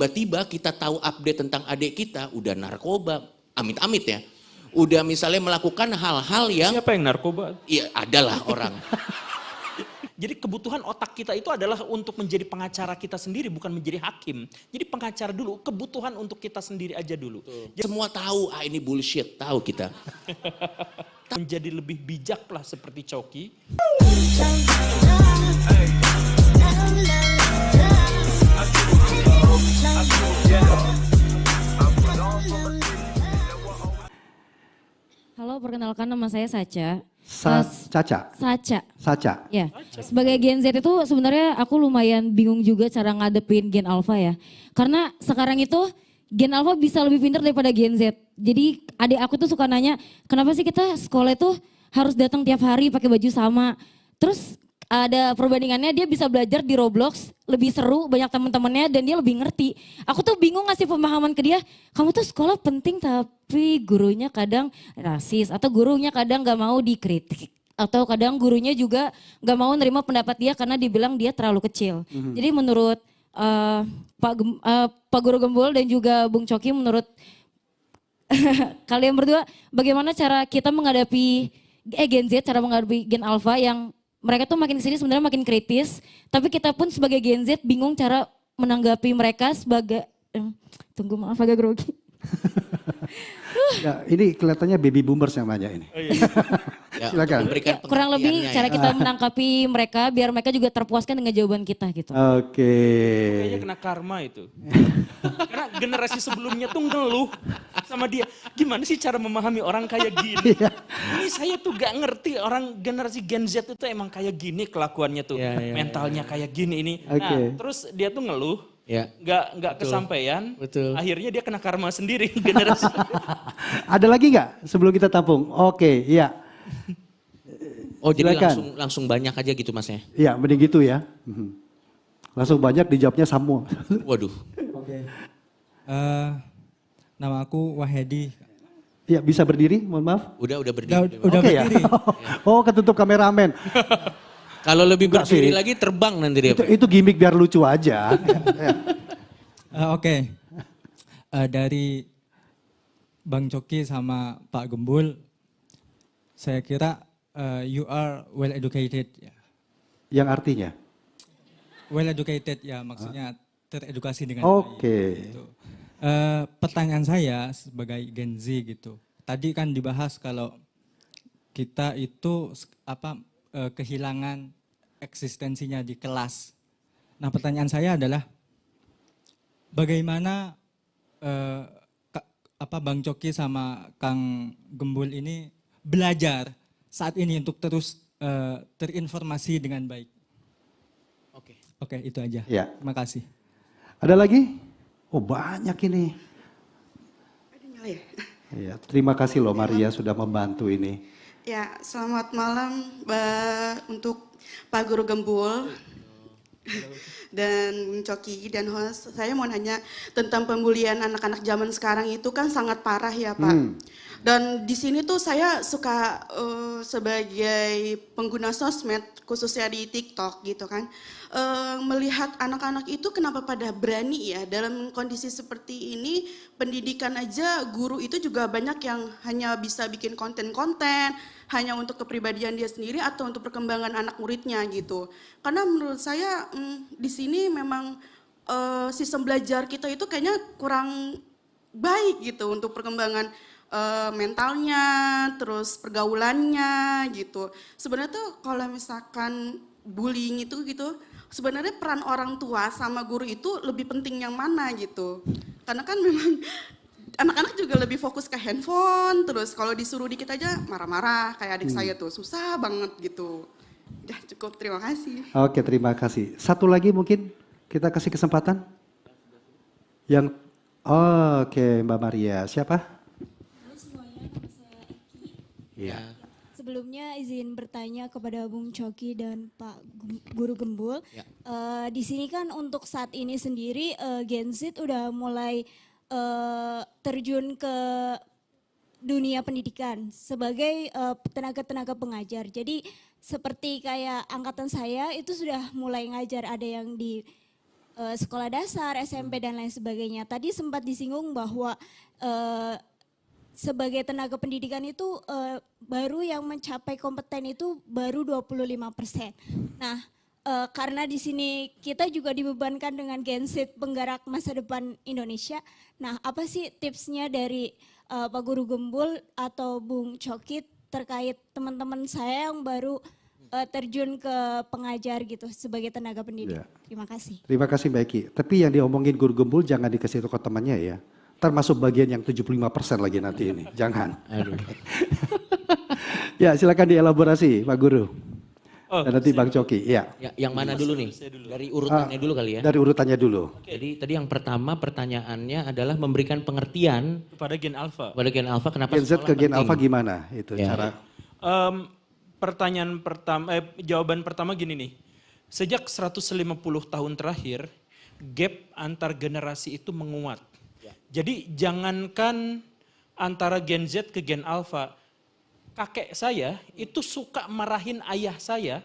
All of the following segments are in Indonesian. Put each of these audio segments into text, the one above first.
Tiba-tiba kita tahu update tentang adik kita, udah narkoba, amit-amit ya. Udah misalnya melakukan hal-hal yang... Siapa yang narkoba? Iya, adalah orang. Jadi kebutuhan otak kita itu adalah untuk menjadi pengacara kita sendiri, bukan menjadi hakim. Jadi pengacara dulu, kebutuhan untuk kita sendiri aja dulu. Semua tahu, ini bullshit, tahu kita. Menjadi lebih bijak lah seperti Coki. Halo, perkenalkan nama saya Sacha. Caca. Sacha. Ya. Sebagai Gen Z itu sebenarnya aku lumayan bingung juga cara ngadepin Gen Alpha ya. Karena sekarang itu Gen Alpha bisa lebih pintar daripada Gen Z. Jadi adik aku tuh suka nanya, kenapa sih kita sekolah itu harus datang tiap hari pakai baju sama. Terus ada perbandingannya, dia bisa belajar di Roblox lebih seru, banyak teman-temannya dan dia lebih ngerti. Aku tuh bingung ngasih pemahaman ke dia, kamu tuh sekolah penting tapi gurunya kadang rasis atau gurunya kadang gak mau dikritik. Atau kadang gurunya juga gak mau nerima pendapat dia karena dibilang dia terlalu kecil. Jadi menurut Pak Guru Gembul dan juga Bung Coki, menurut kalian berdua bagaimana cara kita menghadapi Gen Z, cara menghadapi Gen Alpha yang mereka tuh makin kesini sebenarnya makin kritis, tapi kita pun sebagai Gen Z bingung cara menanggapi mereka sebagai, tunggu maaf agak grogi. Ya, ini kelihatannya baby boomers yang nanya ini. Oh, iya. Silakan. Ya, Kurang lebih cara kita menangkapi mereka biar mereka juga terpuaskan dengan jawaban kita gitu. Oke. Kayaknya kena karma itu. Karena generasi sebelumnya tuh ngeluh sama dia. Gimana sih cara memahami orang kayak gini? Ini saya tuh gak ngerti orang generasi Gen Z itu emang kayak gini kelakuannya tuh. Mentalnya kayak gini ini. Nah terus dia tuh ngeluh. Ya. Nggak kesampaian. Betul. Akhirnya dia kena karma sendiri generasi. Ada lagi nggak sebelum kita tampung? Oke, iya. Oh jadi Silakan. langsung banyak aja gitu mas ya? Iya, mending gitu ya. Langsung banyak dijawabnya semua. Waduh. Oke. Nama aku Wahyadi. Iya, bisa berdiri, mohon maaf. Udah berdiri. Udah Oke ya. berdiri. Oh, ketutup kameramen. Kalau lebih Enggak berdiri sih. lagi terbang nanti dia. Itu gimmick biar lucu aja. Ya. Oke. Dari Bang Coki sama Pak Gembul, saya kira you are well educated. Ya. Yang artinya? Well educated ya maksudnya teredukasi dengan Oke. baik. Gitu. Pertanyaan saya sebagai Gen Z gitu. Tadi kan dibahas kalau kita itu kehilangan eksistensinya di kelas. Nah pertanyaan saya adalah bagaimana Bang Coki sama Kang Gembul ini belajar saat ini untuk terus terinformasi dengan baik. Oke, itu aja. Ya. Terima kasih. Ada lagi? Oh banyak ini. Ada nyala ya? Ya, terima kasih loh Maria sudah membantu ini. Ya, selamat malam untuk Pak Guru Gembul dan Bung Coki dan host. Saya mau nanya tentang pembulian anak-anak zaman sekarang itu kan sangat parah ya Pak. Dan di sini tuh saya suka sebagai pengguna sosmed khususnya di TikTok gitu kan. Melihat anak-anak itu kenapa pada berani ya dalam kondisi seperti ini, pendidikan aja guru itu juga banyak yang hanya bisa bikin konten-konten hanya untuk kepribadian dia sendiri atau untuk perkembangan anak muridnya gitu. Karena menurut saya di sini memang sistem belajar kita itu kayaknya kurang baik gitu untuk perkembangan mentalnya, terus pergaulannya gitu. Sebenarnya tuh kalau misalkan bullying itu gitu, sebenarnya peran orang tua sama guru itu lebih penting yang mana gitu. Karena kan memang anak-anak juga lebih fokus ke handphone, terus kalau disuruh dikit aja marah-marah kayak adik saya tuh, susah banget gitu. Udah cukup, terima kasih. Oke, terima kasih. Satu lagi mungkin kita kasih kesempatan. Yang oke, Mbak Maria, siapa? Halo semuanya, nama saya Eki. Iya. Sebelumnya izin bertanya kepada Bung Coki dan Pak Guru Gembul. Ya. Di sini kan untuk saat ini sendiri Gen Z udah mulai terjun ke dunia pendidikan sebagai tenaga-tenaga pengajar. Jadi seperti kayak angkatan saya itu sudah mulai ngajar, ada yang di sekolah dasar, SMP dan lain sebagainya. Tadi sempat disinggung bahwa sebagai tenaga pendidikan itu baru yang mencapai kompeten itu baru 25%. Nah, karena di sini kita juga dibebankan dengan Gen Z penggerak masa depan Indonesia. Nah, apa sih tipsnya dari Pak Guru Gembul atau Bung Coki terkait teman-teman saya yang baru terjun ke pengajar gitu sebagai tenaga pendidik? Terima kasih. Terima kasih Mbak Eki. Tapi yang diomongin Guru Gembul jangan dikasih tahu ke temannya ya. Termasuk bagian yang 75% lagi nanti ini. Jangan. Aduh. Ya silakan dielaborasi Pak Guru. Oh, Dan nanti Bang Coki. Ya. Yang mana dulu nih? Dari urutannya dulu kali ya. Dari urutannya dulu. Jadi tadi yang pertama pertanyaannya adalah memberikan pengertian kepada Gen Alpha. pada Gen Alpha kenapa Gen Z sekolah ke Gen penting. Alpha gimana? Itu Ya. cara. Pertanyaan pertama, jawaban pertama gini nih. Sejak 150 tahun terakhir, gap antar generasi itu menguat. Jadi jangankan antara Gen Z ke Gen Alpha, kakek saya itu suka marahin ayah saya.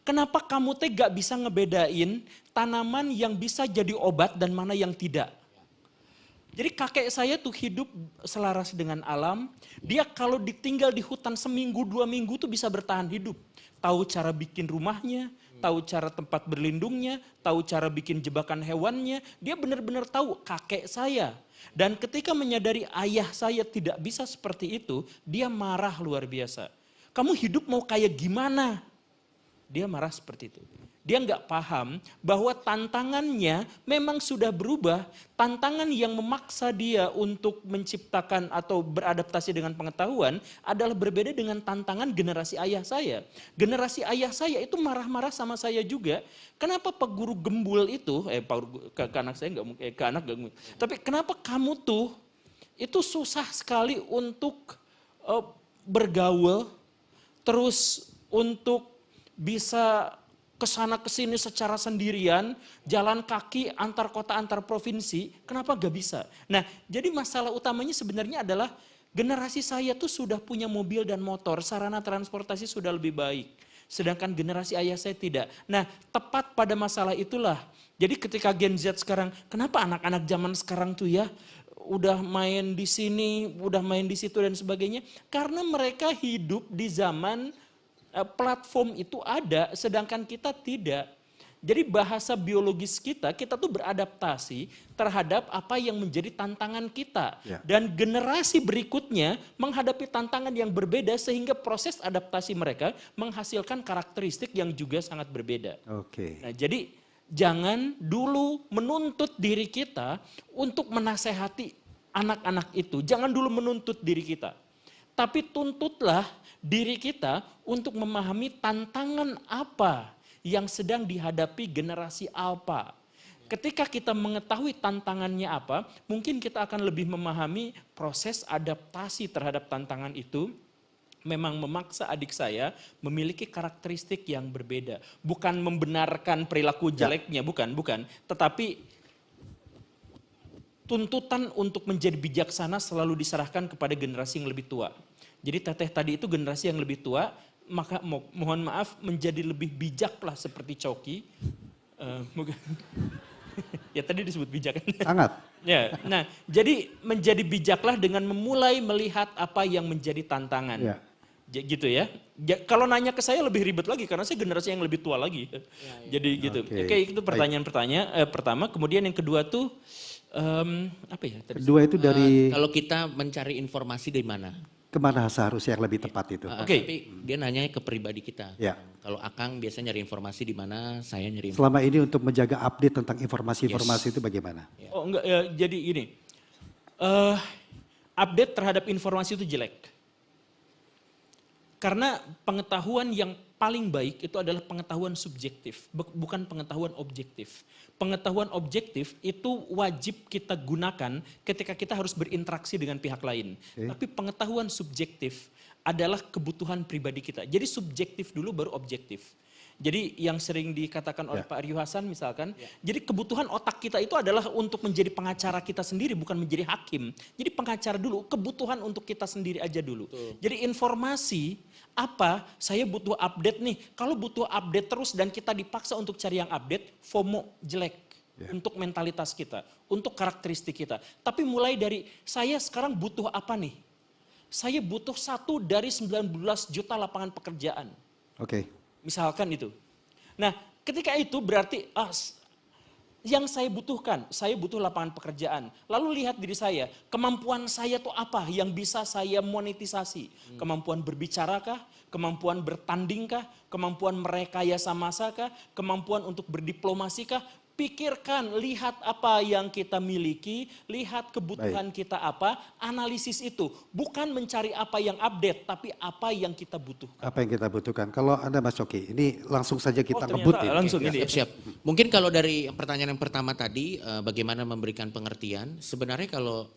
Kenapa kamu teh gak bisa ngebedain tanaman yang bisa jadi obat dan mana yang tidak? Jadi kakek saya tuh hidup selaras dengan alam. Dia kalau ditinggal di hutan seminggu, 2 minggu tuh bisa bertahan hidup. Tahu cara bikin rumahnya, tahu cara tempat berlindungnya, tahu cara bikin jebakan hewannya. Dia benar-benar tahu kakek saya. Dan ketika menyadari ayah saya tidak bisa seperti itu, dia marah luar biasa. Kamu hidup mau kayak gimana? Dia marah seperti itu. Dia nggak paham bahwa tantangannya memang sudah berubah. Tantangan yang memaksa dia untuk menciptakan atau beradaptasi dengan pengetahuan adalah berbeda dengan tantangan generasi ayah saya. Generasi ayah saya itu marah-marah sama saya juga. Kenapa Pak Guru Gembul itu, ke anak saya nggak mungkin, ke anak nggak mungkin. Tapi kenapa kamu tuh itu susah sekali untuk bergaul, terus untuk bisa kesana kesini secara sendirian, jalan kaki antar kota antar provinsi, kenapa gak bisa? Nah jadi masalah utamanya sebenarnya adalah generasi saya tuh sudah punya mobil dan motor, sarana transportasi sudah lebih baik. Sedangkan generasi ayah saya tidak. Nah tepat pada masalah itulah, jadi ketika Gen Z sekarang, kenapa anak-anak zaman sekarang tuh ya, udah main di sini, udah main di situ dan sebagainya, karena mereka hidup di zaman platform itu ada, sedangkan kita tidak. Jadi bahasa biologis kita tuh beradaptasi terhadap apa yang menjadi tantangan kita. Ya. Dan generasi berikutnya menghadapi tantangan yang berbeda sehingga proses adaptasi mereka menghasilkan karakteristik yang juga sangat berbeda. Oke. Nah, jadi jangan dulu menuntut diri kita untuk menasehati anak-anak itu. Jangan dulu menuntut diri kita. Tapi tuntutlah diri kita untuk memahami tantangan apa yang sedang dihadapi generasi alpha. Ketika kita mengetahui tantangannya apa, mungkin kita akan lebih memahami proses adaptasi terhadap tantangan itu. Memang memaksa adik saya memiliki karakteristik yang berbeda. Bukan membenarkan perilaku jeleknya, bukan. Tetapi tuntutan untuk menjadi bijaksana selalu diserahkan kepada generasi yang lebih tua. Jadi teteh tadi itu generasi yang lebih tua, maka mohon maaf menjadi lebih bijaklah seperti Coki. Ya tadi disebut bijak kan? Sangat. Ya, nah jadi menjadi bijaklah dengan memulai melihat apa yang menjadi tantangan. Ya. Gitu ya. Kalau nanya ke saya lebih ribet lagi karena saya generasi yang lebih tua lagi. Jadi gitu. Oke, itu pertanyaan pertama. Kemudian yang kedua tuh apa ya? Kedua itu dari Kalau kita mencari informasi dari mana? kemana seharusnya yang lebih tepat itu? Oke. Tapi dia nanya ke pribadi kita. Ya. Kalau Akang biasanya nyari informasi di mana, saya nyari informasi. Selama ini untuk menjaga update tentang informasi-informasi itu bagaimana? Oh enggak, ya, jadi gini. Update terhadap informasi itu jelek. Karena pengetahuan yang paling baik itu adalah pengetahuan subjektif, bukan pengetahuan objektif. Pengetahuan objektif itu wajib kita gunakan ketika kita harus berinteraksi dengan pihak lain. Tapi pengetahuan subjektif adalah kebutuhan pribadi kita. Jadi subjektif dulu baru objektif. Jadi yang sering dikatakan oleh Pak Aryo Hasan misalkan, jadi kebutuhan otak kita itu adalah untuk menjadi pengacara kita sendiri, bukan menjadi hakim. Jadi pengacara dulu, kebutuhan untuk kita sendiri aja dulu. Jadi informasi apa, saya butuh update nih. Kalau butuh update terus dan kita dipaksa untuk cari yang update, FOMO jelek. untuk mentalitas kita, untuk karakteristik kita. Tapi mulai dari saya sekarang butuh apa nih? Saya butuh 1 dari 19 juta lapangan pekerjaan. Oke. Misalkan itu. Nah, ketika itu berarti yang saya butuhkan, saya butuh lapangan pekerjaan. Lalu lihat diri saya, kemampuan saya tuh apa yang bisa saya monetisasi? Kemampuan berbicarakah? Kemampuan bertandingkah? Kemampuan merekayasa masakah? Kemampuan untuk berdiplomasikah? Pikirkan, lihat apa yang kita miliki, lihat kebutuhan kita apa, analisis itu. Bukan mencari apa yang update, tapi apa yang kita butuhkan. Apa yang kita butuhkan. Kalau Anda Mas Coki, ini langsung saja kita ternyata ngebut ini. langsung ini. Siap. Mungkin kalau dari pertanyaan yang pertama tadi, bagaimana memberikan pengertian, sebenarnya kalau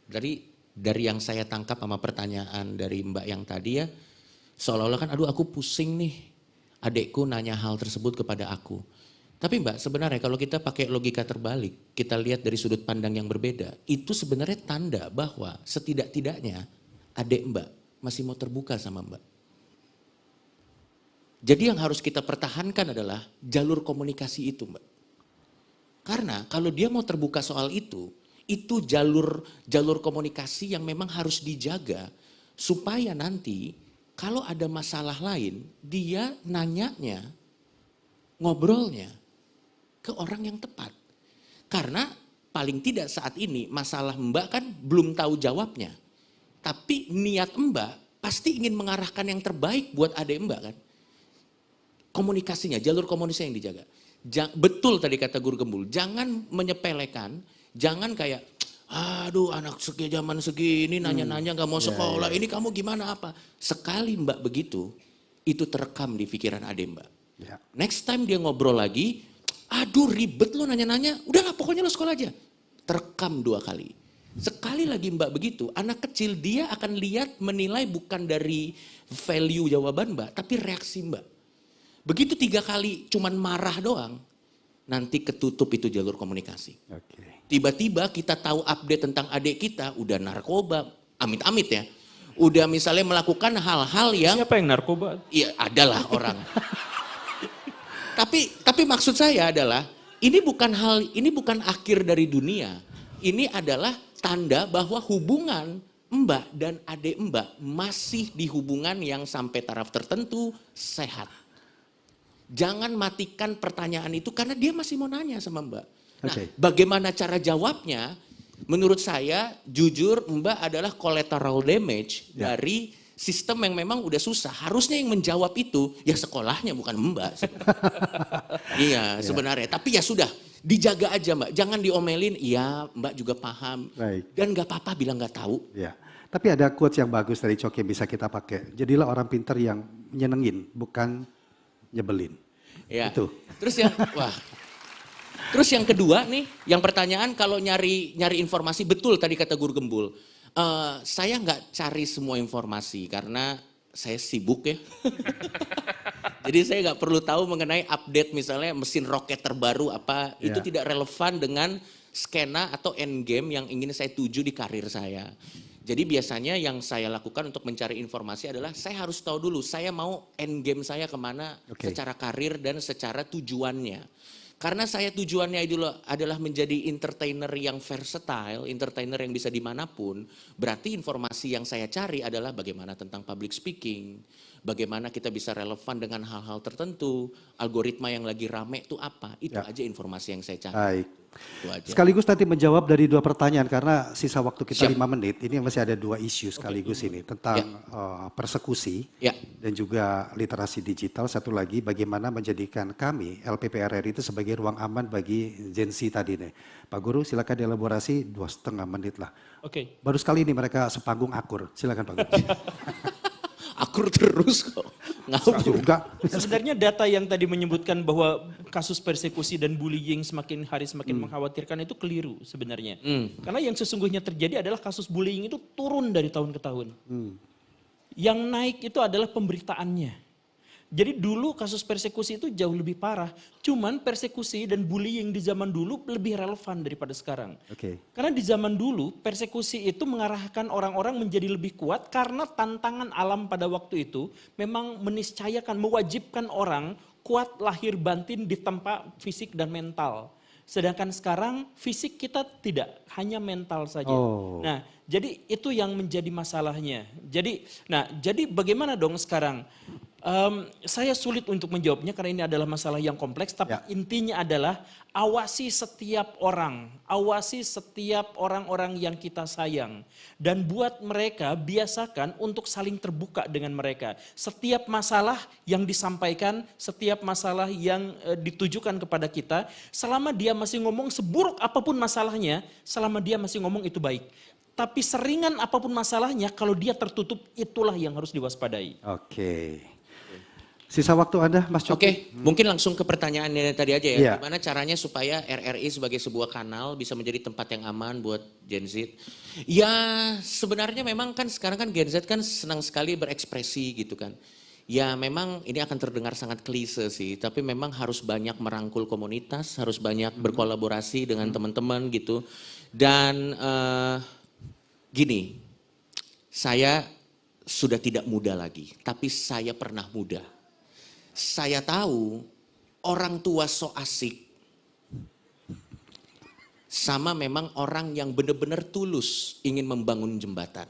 dari yang saya tangkap sama pertanyaan dari Mbak yang tadi ya, seolah-olah kan aduh aku pusing nih, adekku nanya hal tersebut kepada aku. Tapi Mbak, sebenarnya kalau kita pakai logika terbalik, kita lihat dari sudut pandang yang berbeda, itu sebenarnya tanda bahwa setidak-tidaknya adik Mbak masih mau terbuka sama Mbak. Jadi yang harus kita pertahankan adalah jalur komunikasi itu Mbak. Karena kalau dia mau terbuka soal itu jalur komunikasi yang memang harus dijaga supaya nanti kalau ada masalah lain, dia nanyanya, ngobrolnya ke orang yang tepat. Karena paling tidak saat ini masalah Mbak kan belum tahu jawabnya. Tapi niat Mbak pasti ingin mengarahkan yang terbaik buat adik Mbak kan. Komunikasinya, jalur komunikasi yang dijaga. Betul tadi kata Guru Gembul, jangan menyepelekan, jangan kayak aduh anak zaman segini nanya-nanya gak mau sekolah, ini kamu gimana apa. Sekali Mbak begitu, itu terekam di pikiran adik Mbak. Ya. Next time dia ngobrol lagi, aduh ribet lo nanya-nanya, udahlah pokoknya lo sekolah aja. Terekam 2 kali. Sekali lagi Mbak begitu, anak kecil dia akan lihat menilai bukan dari value jawaban Mbak, tapi reaksi Mbak. Begitu 3 kali cuman marah doang, nanti ketutup itu jalur komunikasi. Oke. Tiba-tiba kita tahu update tentang adik kita, udah narkoba, amit-amit ya. Udah misalnya melakukan hal-hal yang... Siapa yang narkoba? Iya adalah orang. Tapi maksud saya adalah ini bukan akhir dari dunia. Ini adalah tanda bahwa hubungan Mbak dan adik Mbak masih di hubungan yang sampai taraf tertentu sehat. Jangan matikan pertanyaan itu karena dia masih mau nanya sama Mbak. Nah, bagaimana cara jawabnya? Menurut saya jujur Mbak adalah collateral damage dari sistem yang memang udah susah. Harusnya yang menjawab itu ya sekolahnya bukan Mbak. Iya sebenarnya. Tapi ya sudah dijaga aja Mbak. Jangan diomelin. Iya Mbak juga paham. Dan gak apa-apa bilang gak tahu. Ya. Tapi ada quotes yang bagus dari Coki yang bisa kita pakai. Jadilah orang pintar yang nyenengin bukan nyebelin. Ya. Itu. Terus yang kedua nih, yang pertanyaan kalau nyari informasi betul tadi kata Guru Gembul. Saya nggak cari semua informasi karena saya sibuk ya. Jadi saya nggak perlu tahu mengenai update misalnya mesin roket terbaru apa. Itu tidak relevan dengan skena atau end game yang ingin saya tuju di karir saya. Jadi biasanya yang saya lakukan untuk mencari informasi adalah saya harus tahu dulu saya mau end game saya kemana secara karir dan secara tujuannya. Karena saya tujuannya itu adalah menjadi entertainer yang versatile, entertainer yang bisa dimanapun. Berarti informasi yang saya cari adalah bagaimana tentang public speaking, bagaimana kita bisa relevan dengan hal-hal tertentu, algoritma yang lagi rame itu apa, itu aja informasi yang saya cari. Baik. Sekaligus nanti menjawab dari 2 pertanyaan karena sisa waktu kita 5 menit. Ini masih ada 2 isu sekaligus ini tentang persekusi dan juga literasi digital. Satu lagi bagaimana menjadikan kami LPPRR itu sebagai ruang aman bagi Gen Z tadi nih. Pak Guru silakan dielaborasi 2,5 menit lah. Baru sekali ini mereka sepanggung akur. Silakan Pak Guru. Akur terus kok. Juga. Sebenarnya data yang tadi menyebutkan bahwa kasus persekusi dan bullying semakin hari semakin mengkhawatirkan itu keliru sebenarnya. Karena yang sesungguhnya terjadi adalah kasus bullying itu turun dari tahun ke tahun. Yang naik itu adalah pemberitaannya. Jadi dulu kasus persekusi itu jauh lebih parah. Cuman persekusi dan bullying di zaman dulu lebih relevan daripada sekarang. Karena di zaman dulu persekusi itu mengarahkan orang-orang menjadi lebih kuat karena tantangan alam pada waktu itu memang meniscayakan, mewajibkan orang kuat lahir batin di tempat fisik dan mental. Sedangkan sekarang fisik kita tidak, hanya mental saja. Oh. Nah, jadi itu yang menjadi masalahnya. Jadi bagaimana dong sekarang? Saya sulit untuk menjawabnya karena ini adalah masalah yang kompleks, tapi intinya adalah awasi setiap orang-orang yang kita sayang. Dan buat mereka, biasakan untuk saling terbuka dengan mereka. Setiap masalah yang disampaikan, setiap masalah yang ditujukan kepada kita, selama dia masih ngomong seburuk apapun masalahnya, selama dia masih ngomong itu baik. Tapi seringan apapun masalahnya, kalau dia tertutup, itulah yang harus diwaspadai. Oke. Sisa waktu Anda, Mas Coki. Oke, mungkin langsung ke pertanyaannya tadi aja ya. Iya. Gimana caranya supaya RRI sebagai sebuah kanal bisa menjadi tempat yang aman buat Gen Z? Ya sebenarnya memang kan sekarang kan Gen Z kan senang sekali berekspresi gitu kan. Ya memang ini akan terdengar sangat klise sih, tapi memang harus banyak merangkul komunitas, harus banyak berkolaborasi dengan teman-teman gitu. Dan gini, saya sudah tidak muda lagi, tapi saya pernah muda. Saya tahu orang tua so asik sama memang orang yang benar-benar tulus ingin membangun jembatan.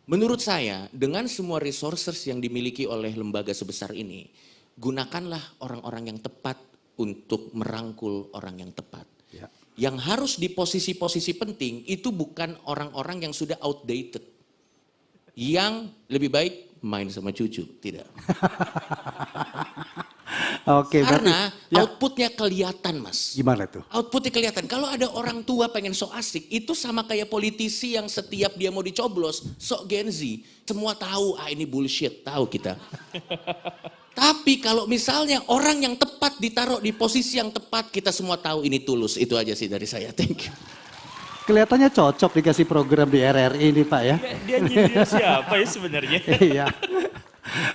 Menurut saya dengan semua resources yang dimiliki oleh lembaga sebesar ini, gunakanlah orang-orang yang tepat untuk merangkul orang yang tepat. Ya. Yang harus di posisi-posisi penting itu bukan orang-orang yang sudah outdated. Yang lebih baik main sama cucu, tidak. Oke, Karena berarti, outputnya kelihatan Mas. Gimana tuh? Outputnya kelihatan. Kalau ada orang tua pengen sok asik, itu sama kayak politisi yang setiap dia mau dicoblos, sok Gen Z. Semua tahu, ini bullshit, tahu kita. Tapi kalau misalnya orang yang tepat ditaruh di posisi yang tepat, kita semua tahu ini tulus. Itu aja sih dari saya, thank you. Kelihatannya cocok dikasih program di RRI ini Pak ya. Dia nyindir siapa ya sebenarnya? Iya.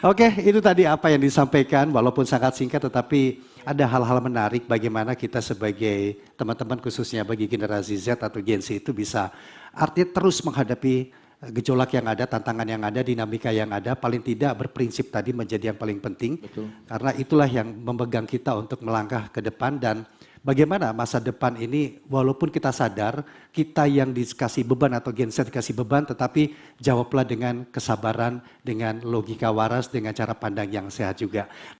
Oke, itu tadi apa yang disampaikan walaupun sangat singkat tetapi ada hal-hal menarik bagaimana kita sebagai teman-teman khususnya bagi generasi Z atau Gen Z itu bisa artinya terus menghadapi gejolak yang ada, tantangan yang ada, dinamika yang ada, paling tidak berprinsip tadi menjadi yang paling penting. Betul. Karena itulah yang memegang kita untuk melangkah ke depan dan bagaimana masa depan ini walaupun kita sadar kita yang dikasih beban atau Gen Z dikasih beban tetapi jawablah dengan kesabaran, dengan logika waras, dengan cara pandang yang sehat juga.